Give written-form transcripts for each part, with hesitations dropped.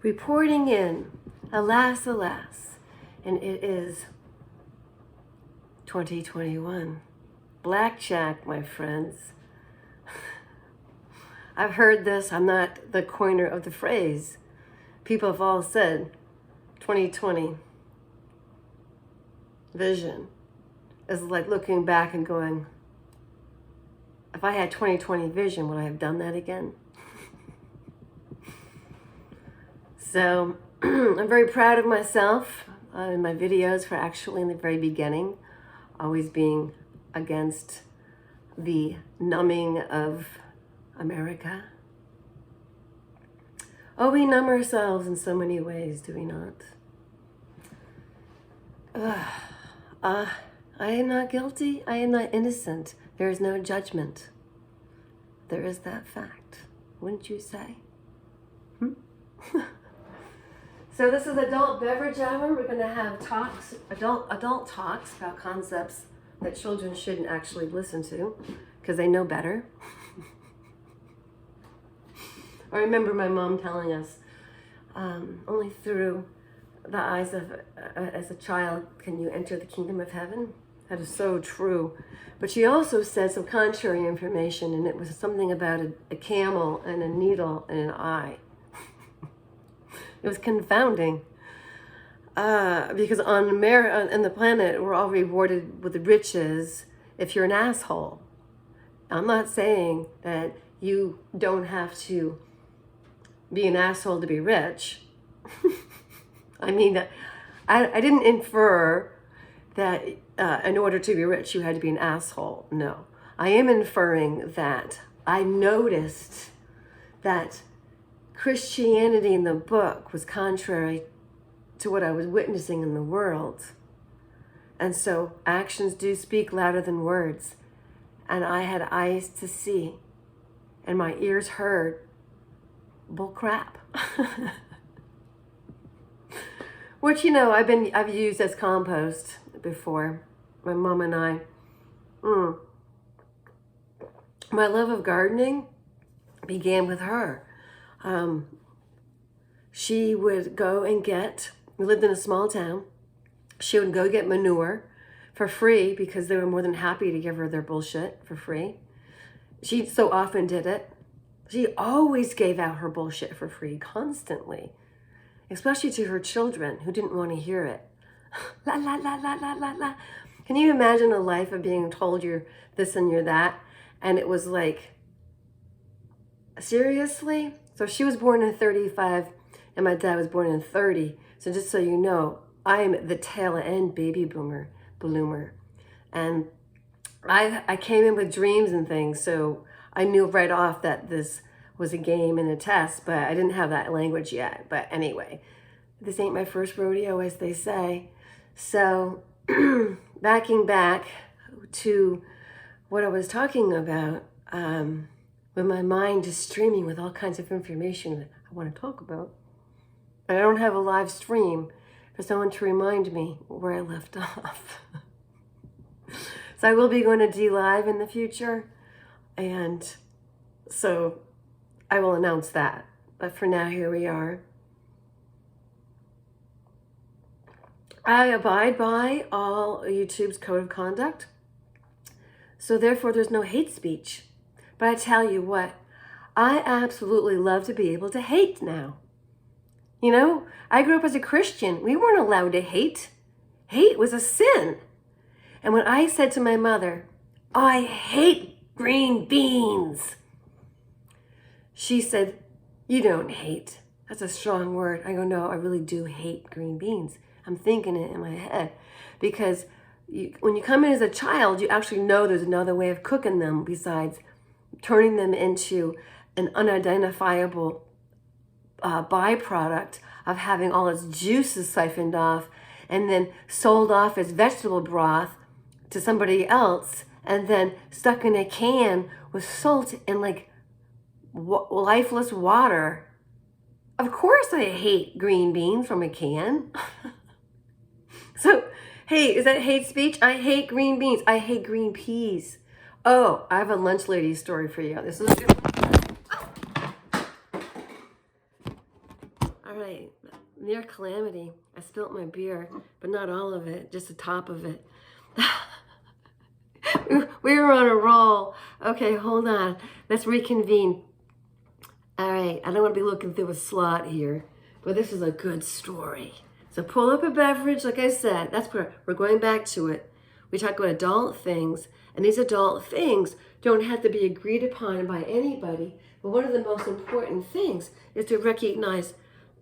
reporting in, alas, alas, and it is 2021. Blackjack, my friends. I've heard this, I'm not the coiner of the phrase. People have all said 2020 vision is like looking back and going, if I had 2020 vision, would I have done that again? So I'm very proud of myself in my videos for actually in the very beginning, always being against the numbing of America. Oh, we numb ourselves in so many ways, do we not? I am not guilty. I am not innocent. There is no judgment. There is that fact. Wouldn't you say? So this is adult beverage hour. We're going to have talks, adult talks about concepts that children shouldn't actually listen to because they know better. I remember my mom telling us, only through the eyes of, as a child, can you enter the kingdom of heaven. That is so true. But she also said some contrary information, and it was something about a camel and a needle and an eye. It was confounding. Because on America and the planet, we're all rewarded with the riches if you're an asshole. I'm not saying that you don't have to be an asshole to be rich. I mean, I didn't infer that in order to be rich, you had to be an asshole. No. I am inferring that I noticed that Christianity in the book was contrary to what I was witnessing in the world. And so actions do speak louder than words. And I had eyes to see and my ears heard bull crap. Which, you know, I've used as compost before. My mom and I. My love of gardening began with her. She would go and we lived in a small town. She would go get manure for free because they were more than happy to give her their bullshit for free. She so often did it. She always gave out her bullshit for free, constantly. Especially to her children who didn't want to hear it. La, la, la, la, la, la, la. Can you imagine a life of being told you're this and you're that? And it was like, seriously? So she was born in 35 and my dad was born in 30. So just so you know, I'm the tail end baby bloomer. And I came in with dreams and things. So I knew right off that this was a game and a test, but I didn't have that language yet. But anyway, this ain't my first rodeo, as they say. So backing back to what I was talking about, with my mind just streaming with all kinds of information that I want to talk about. And I don't have a live stream for someone to remind me where I left off. So I will be going to D-Live in the future. And so I will announce that. But for now, here we are. I abide by all YouTube's code of conduct. So therefore, there's no hate speech. But I tell you what, I absolutely love to be able to hate now. You know, I grew up as a Christian. We weren't allowed to hate. Hate was a sin. And when I said to my mother, I hate green beans, she said, you don't hate. That's a strong word. I go, no, I really do hate green beans. I'm thinking it in my head. Because when you come in as a child, you actually know there's another way of cooking them besides turning them into an unidentifiable byproduct of having all its juices siphoned off and then sold off as vegetable broth to somebody else and then stuck in a can with salt and like lifeless water. Of course I hate green beans from a can. So, hey, is that hate speech? I hate green beans. I hate green peas. Oh, I have a lunch lady story for you. This is good. All right, near calamity. I spilt my beer, but not all of it, just the top of it. We were on a roll. Okay, hold on. Let's reconvene. All right, I don't want to be looking through a slot here, but this is a good story. So pull up a beverage, like I said. That's where we're going back to it. We talk about adult things, and these adult things don't have to be agreed upon by anybody. But one of the most important things is to recognize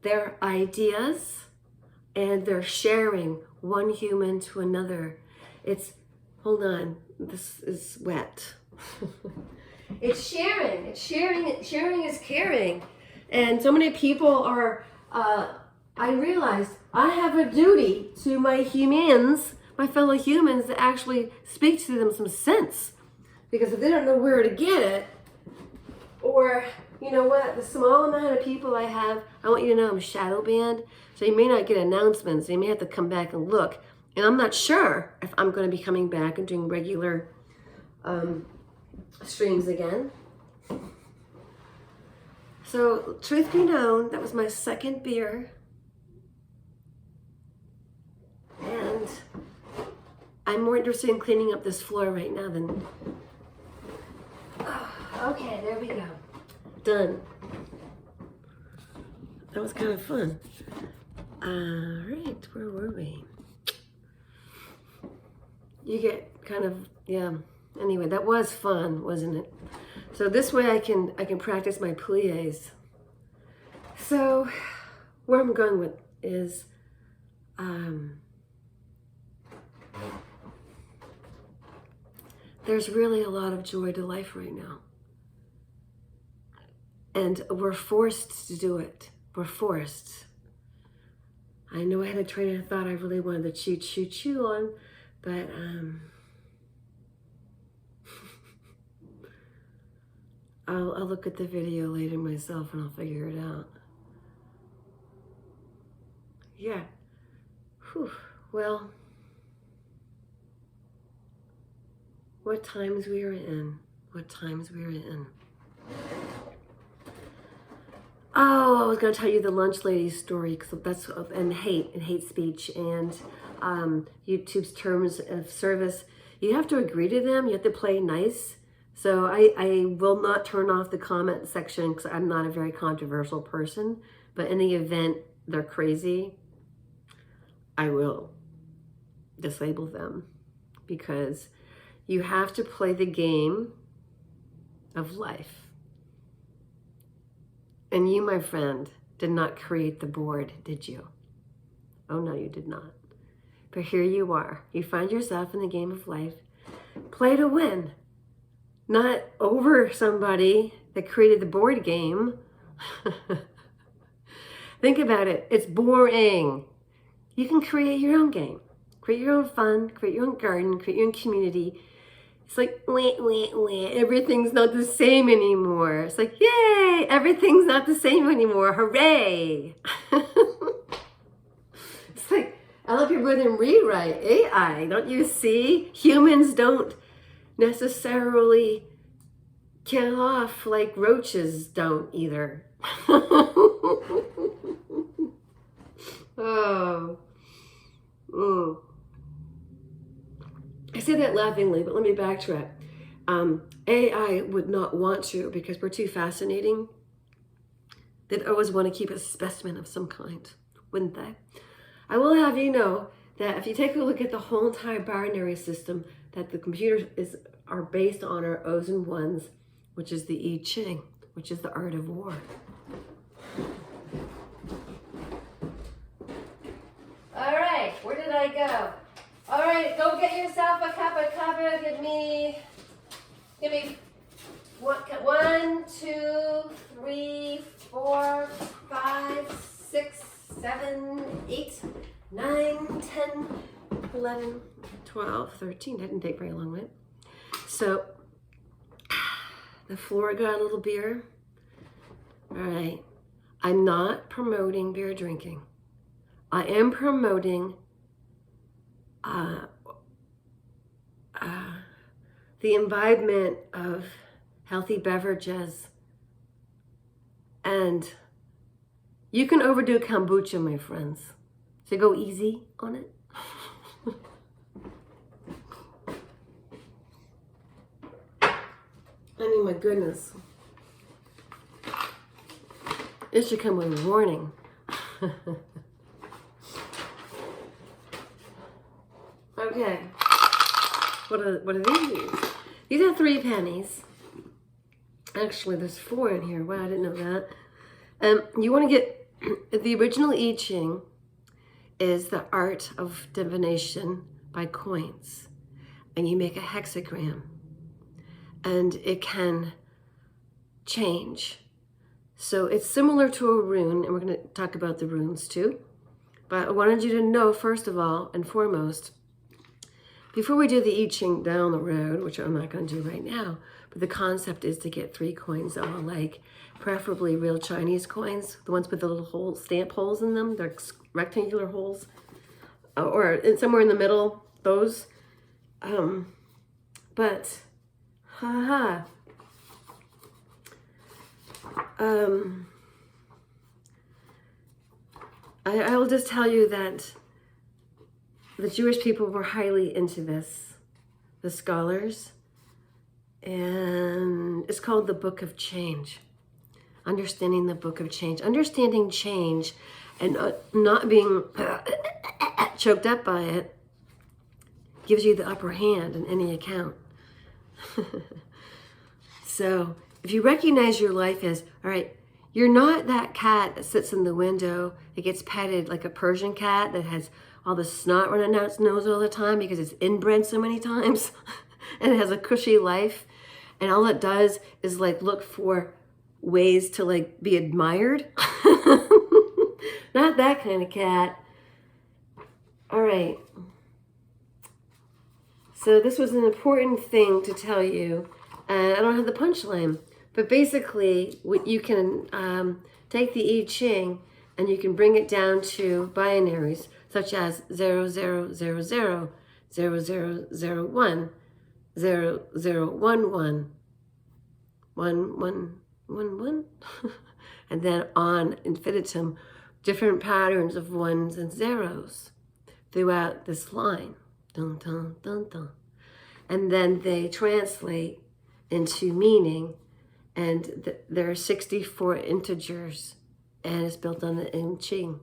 their ideas and their sharing one human to another. Hold on, this is wet. It's sharing. Sharing is caring. And so many people are, I realized I have a duty to my humans, my fellow humans, to actually speak to them some sense. Because if they don't know where to get it, or, you know what, the small amount of people I have, I want you to know I'm shadow banned, so you may not get announcements. You may have to come back and look. And I'm not sure if I'm going to be coming back and doing regular streams again. So, truth be known, that was my second beer. And I'm more interested in cleaning up this floor right now than... Okay, there we go. Done. That was kind of fun. All right, where were we? You get kind of, yeah. Anyway, that was fun, wasn't it? So this way I can practice my plies. So where I'm going with is there's really a lot of joy to life right now. And we're forced to do it. We're forced. I know I had a train of thought I really wanted to chew on, but I'll look at the video later myself and I'll figure it out. Yeah. Whew. Well, what times we are in. What times we are in. Oh, I was going to tell you the lunch lady story, because that's and hate speech and YouTube's terms of service. You have to agree to them. You have to play nice. So I will not turn off the comment section because I'm not a very controversial person. But in the event they're crazy, I will disable them, because you have to play the game of life. And you, my friend, did not create the board, did you? Oh, no, you did not. But here you are. You find yourself in the game of life. Play to win. Not over somebody that created the board game. Think about it. It's boring. You can create your own game. Create your own fun. Create your own garden. Create your own community. It's like, everything's not the same anymore. It's like, yay, everything's not the same anymore. Hooray. It's like, I love your word and rewrite. AI, don't you see? Humans don't necessarily kill off like roaches don't either. Oh. Mm. I say that laughingly, but let me backtrack. AI would not want to, because we're too fascinating. They'd always want to keep a specimen of some kind, wouldn't they? I will have you know that if you take a look at the whole entire binary system, that the computers are based on our O's and ones, which is the I Ching, which is the art of war. All right, where did I go? All right, go get yourself a cup of coffee. Give me 1, 2, 3, 4, 5, 6, 7, 8, 9, 10, 11, 12, 13. That didn't take very long, right? So the floor got a little beer. All right. I'm not promoting beer drinking. I am promoting the imbibement of healthy beverages, and You can overdo kombucha, my friends. So go easy on it. I mean, my goodness. It should come with a warning. Okay. What are these? These are 3 pennies. Actually, there's 4 in here. Wow, I didn't know that. You want to get the original I Ching is the art of divination by coins, and you make a hexagram, and it can change. So it's similar to a rune, and we're going to talk about the runes too. But I wanted you to know, first of all and foremost, before we do the I Ching down the road, which I'm not going to do right now, but the concept is to get 3 coins that are like, preferably real Chinese coins, the ones with the little stamp holes in them. They're rectangular holes, or somewhere in the middle, those. But, I will just tell you that the Jewish people were highly into this, the scholars, and it's called the Book of Change. Understanding the Book of Change. Understanding change and not being choked up by it gives you the upper hand in any account. So if you recognize your life as, all right, you're not that cat that sits in the window, that gets petted like a Persian cat that has all the snot running out its nose all the time because it's inbred so many times and it has a cushy life. And all it does is like look for ways to like be admired. Not that kind of cat. All right. So this was an important thing to tell you. And I don't have the punchline. But basically, what you can take the I Ching and you can bring it down to binaries, such as 0000, 0001, 0011, 1111, and then on infinitum, different patterns of 1s and 0s throughout this line. Dun, dun, dun, dun. And then they translate into meaning, and there are 64 integers, and it's built on the I Ching,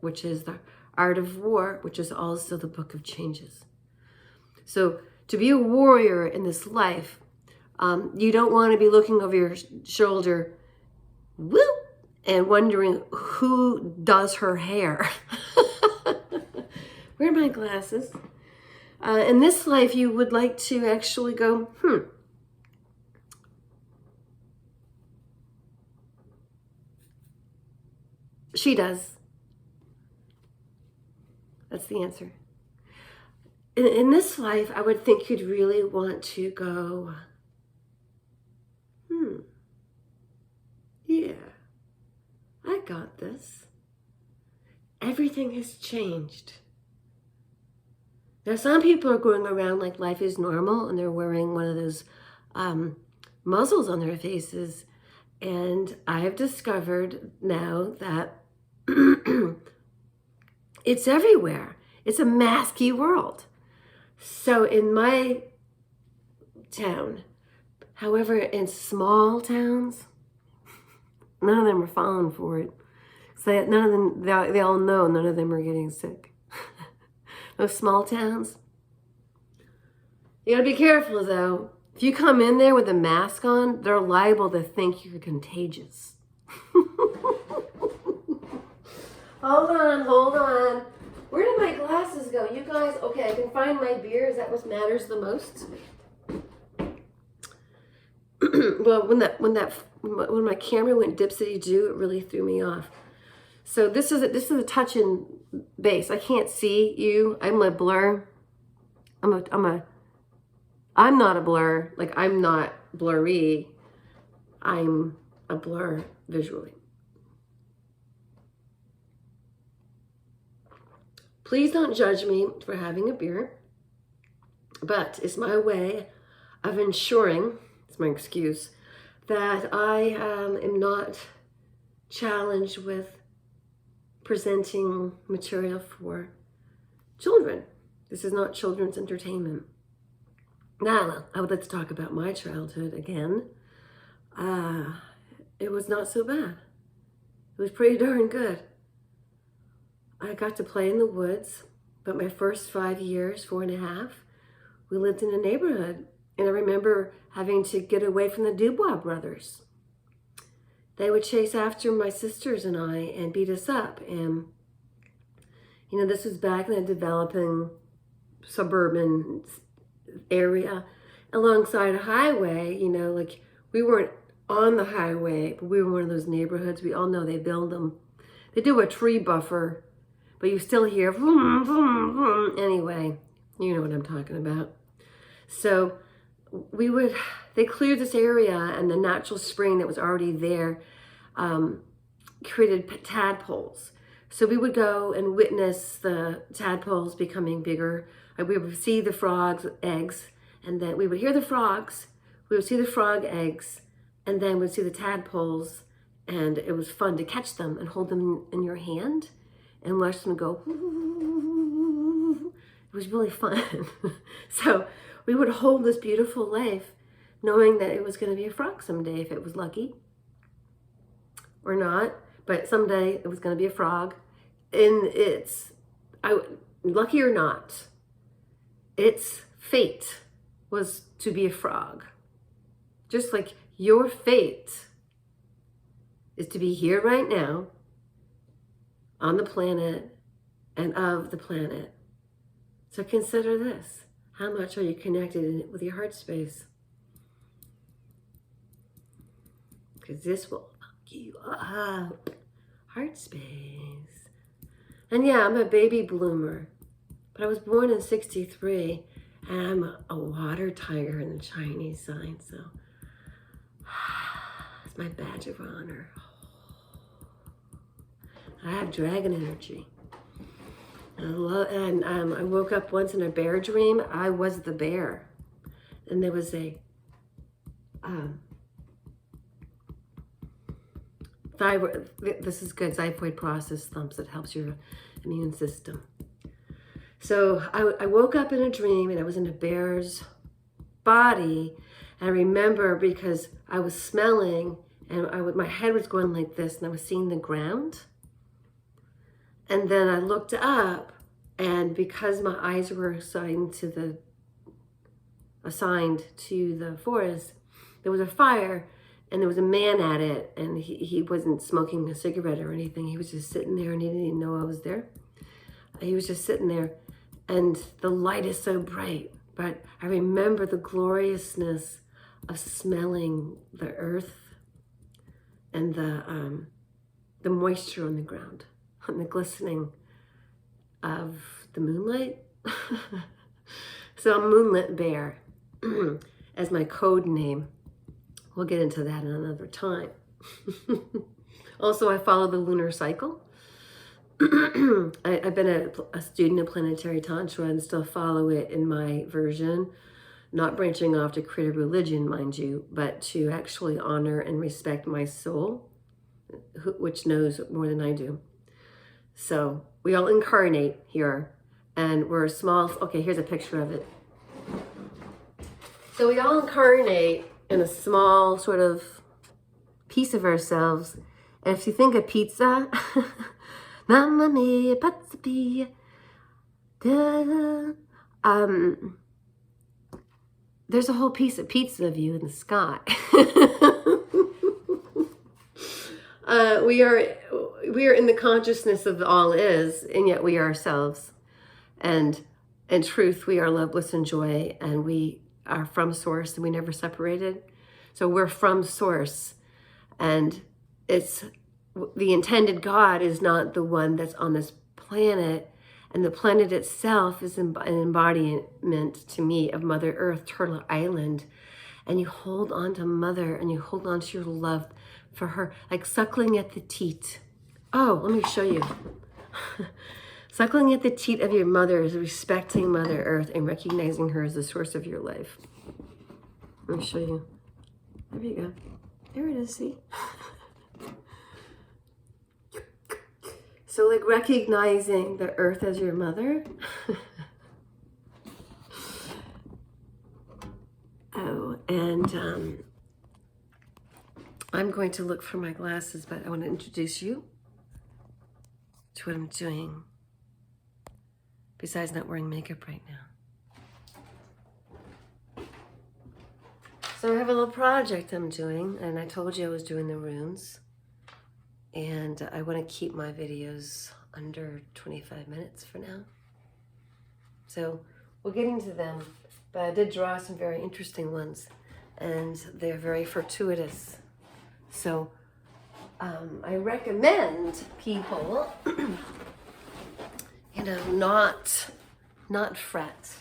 which is the art of war, which is also the Book of Changes. So to be a warrior in this life, you don't want to be looking over your shoulder, whoop, and wondering who does her hair. Where are my glasses? In this life, you would like to actually go, she does. That's the answer. In this life, I would think you'd really want to go, yeah, I got this. Everything has changed. Now, some people are going around like life is normal and they're wearing one of those muzzles on their faces. And I've discovered now that it's everywhere. It's a masky world. So in my town, however, in small towns, none of them are falling for it. So none of them, they all know none of them are getting sick. Those small towns. You gotta be careful though. If you come in there with a mask on, they're liable to think you're contagious. Hold on. Where did my glasses go? You guys, okay, I can find my beer. Is that what matters the most? Well, when my camera went dipsity-doo, it really threw me off. So this is a touch and base. I can't see you. I'm a blur. I'm not a blur. Like, I'm not blurry. I'm a blur visually. Please don't judge me for having a beer, but it's my way of ensuring, it's my excuse, that I am not challenged with presenting material for children. This is not children's entertainment. Now, I would like to talk about my childhood again. It was not so bad. It was pretty darn good. I got to play in the woods, but my first 5 years, 4.5, we lived in a neighborhood. And I remember having to get away from the Dubois brothers. They would chase after my sisters and I and beat us up. And, you know, this was back in a developing suburban area alongside a highway. You know, like we weren't on the highway, but we were one of those neighborhoods. We all know they build them. They do a tree buffer, but you still hear vroom, vroom, vroom. Anyway, you know what I'm talking about. So they cleared this area, and the natural spring that was already there created tadpoles. So we would go and witness the tadpoles becoming bigger. We would see the frogs' eggs, and then we would hear the frogs. We would see the frog eggs, and then we'd see the tadpoles, and it was fun to catch them and hold them in your hand and watch them go. It was really fun. So we would hold this beautiful life knowing that it was going to be a frog someday if it was lucky or not, but someday it was going to be a frog. And lucky or not, its fate was to be a frog. Just like your fate is to be here right now on the planet and of the planet. So consider this. How much are you connected with your heart space? Because this will fuck you up. Heart space. And yeah, I'm a baby bloomer. But I was born in 1963. And I'm a water tiger in the Chinese sign. So it's my badge of honor. I have dragon energy. I woke up once in a bear dream. I was the bear. And there was a thyroid, this is good, xiphoid process thumps that helps your immune system. So I woke up in a dream and I was in a bear's body. And I remember because I was smelling and my head was going like this and I was seeing the ground. And then I looked up, and because my eyes were assigned to the forest, there was a fire, and there was a man at it, and he wasn't smoking a cigarette or anything. He was just sitting there, and he didn't even know I was there. He was just sitting there, and the light is so bright, but I remember the gloriousness of smelling the earth and the moisture on the ground. And the glistening of the moonlight. So I'm Moonlit Bear as my code name. We'll get into that another time. Also, I follow the lunar cycle. I've been a student of planetary tantra and still follow it in my version, not branching off to create a religion, mind you, but to actually honor and respect my soul, which knows more than I do. So we all incarnate here, and we're small. Okay, here's a picture of it. So we all incarnate in a small sort of piece of ourselves. And if you think of pizza, Mamma mia, pizza pia, there's a whole piece of pizza of you in the sky. We are in the consciousness of the all is, and yet we are ourselves. And in truth, we are love, bliss, and joy, and we are from source, and we never separated. So we're from source, and it's the intended God is not the one that's on this planet, and the planet itself is an embodiment to me of Mother Earth, Turtle Island. And you hold on to Mother, and you hold on to your love for her, like suckling at the teat. Oh, let me show you. Suckling at the teat of your mother is respecting Mother Earth and recognizing her as the source of your life. Let me show you. There you go. There it is, see? So like recognizing the earth as your mother. Oh, and I'm going to look for my glasses, but I want to introduce you to what I'm doing besides not wearing makeup right now. So I have a little project I'm doing, and I told you I was doing the runes. And I want to keep my videos under 25 minutes for now. So we'll get into them, but I did draw some very interesting ones, and they're very fortuitous. So I recommend people, not fret.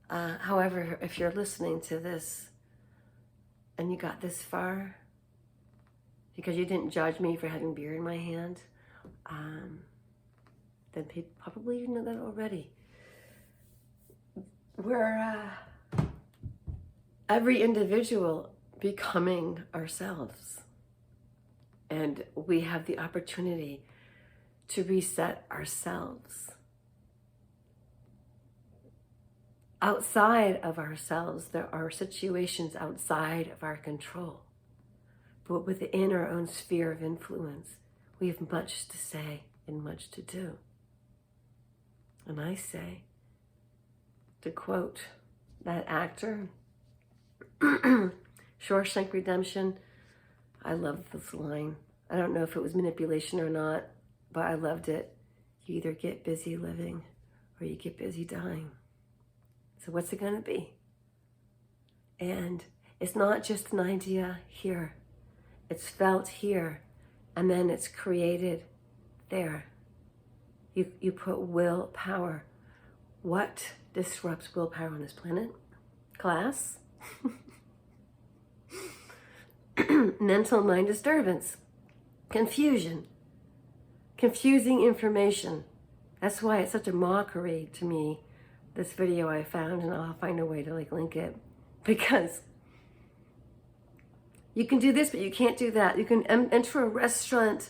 However, if you're listening to this and you got this far, because you didn't judge me for having beer in my hand, then people probably know that already. We're every individual becoming ourselves. And we have the opportunity to reset ourselves. Outside of ourselves, there are situations outside of our control. But within our own sphere of influence, we have much to say and much to do. And I say, to quote that actor, Shawshank Redemption, I love this line. I don't know if it was manipulation or not, but I loved it. You either get busy living or you get busy dying. So what's it gonna be? And it's not just an idea here. It's felt here, and then it's created there. You put willpower. What disrupts willpower on this planet? Class. Mental mind disturbance. Confusion. Confusing information. That's why it's such a mockery to me, this video I found, and I'll find a way to link it. Because you can do this, but you can't do that. You can enter a restaurant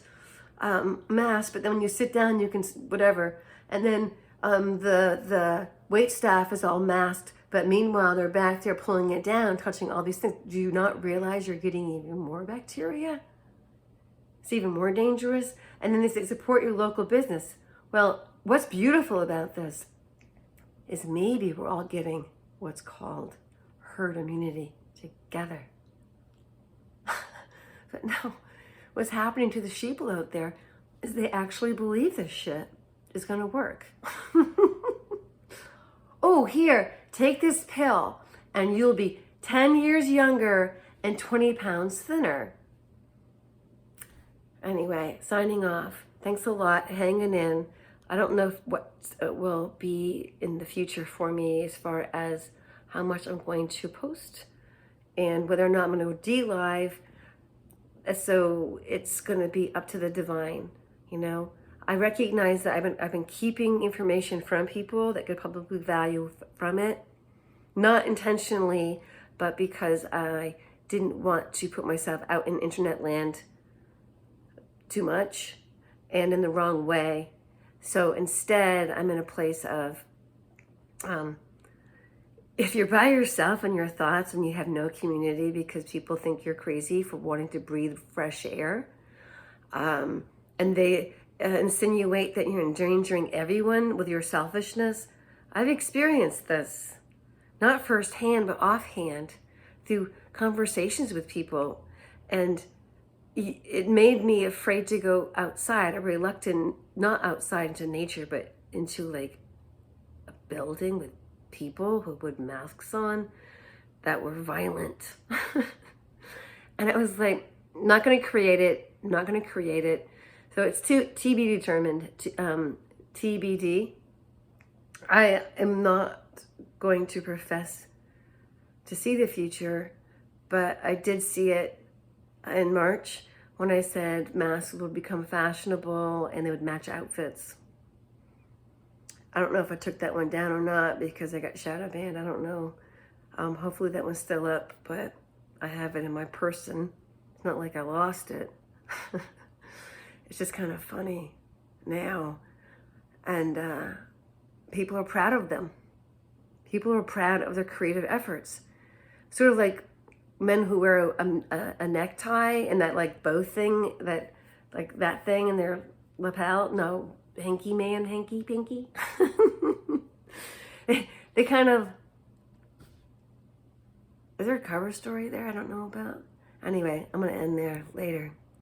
mask, but then when you sit down, you can whatever. And then the wait staff is all masked, but meanwhile, they're back there pulling it down, touching all these things. Do you not realize you're getting even more bacteria? It's even more dangerous. And then they say, support your local business. Well, what's beautiful about this is maybe we're all getting what's called herd immunity together. But no, what's happening to the sheeple out there is they actually believe this shit is going to work. Oh, here, take this pill and you'll be 10 years younger and 20 pounds thinner. Anyway, signing off. Thanks a lot, hanging in. I don't know what will be in the future for me as far as how much I'm going to post and whether or not I'm going to de-live. So it's going to be up to the divine, you know. I recognize that I've been keeping information from people that could probably value from it, not intentionally, but because I didn't want to put myself out in internet land too much and in the wrong way. So instead, I'm in a place of, if you're by yourself in your thoughts and you have no community because people think you're crazy for wanting to breathe fresh air, and they insinuate that you're endangering everyone with your selfishness, I've experienced this, not firsthand, but offhand, through conversations with people. And it made me afraid to go outside, or reluctant, not outside into nature, but into a building with people who put masks on that were violent. And I was like, not going to create it. So it's to be determined, TBD. I am not going to profess to see the future, but I did see it in March when I said masks would become fashionable and they would match outfits. I don't know if I took that one down or not because I got shadow banned. I don't know. Hopefully that one's still up, but I have it in my person. It's not like I lost it. It's just kind of funny. now. And people are proud of them. People are proud of their creative efforts. Sort of like men who wear a necktie and that like bow thing, that like that thing in their lapel. No, hanky man, hanky pinky. They kind of, is there a cover story there I don't know about? Anyway, I'm going to end there later.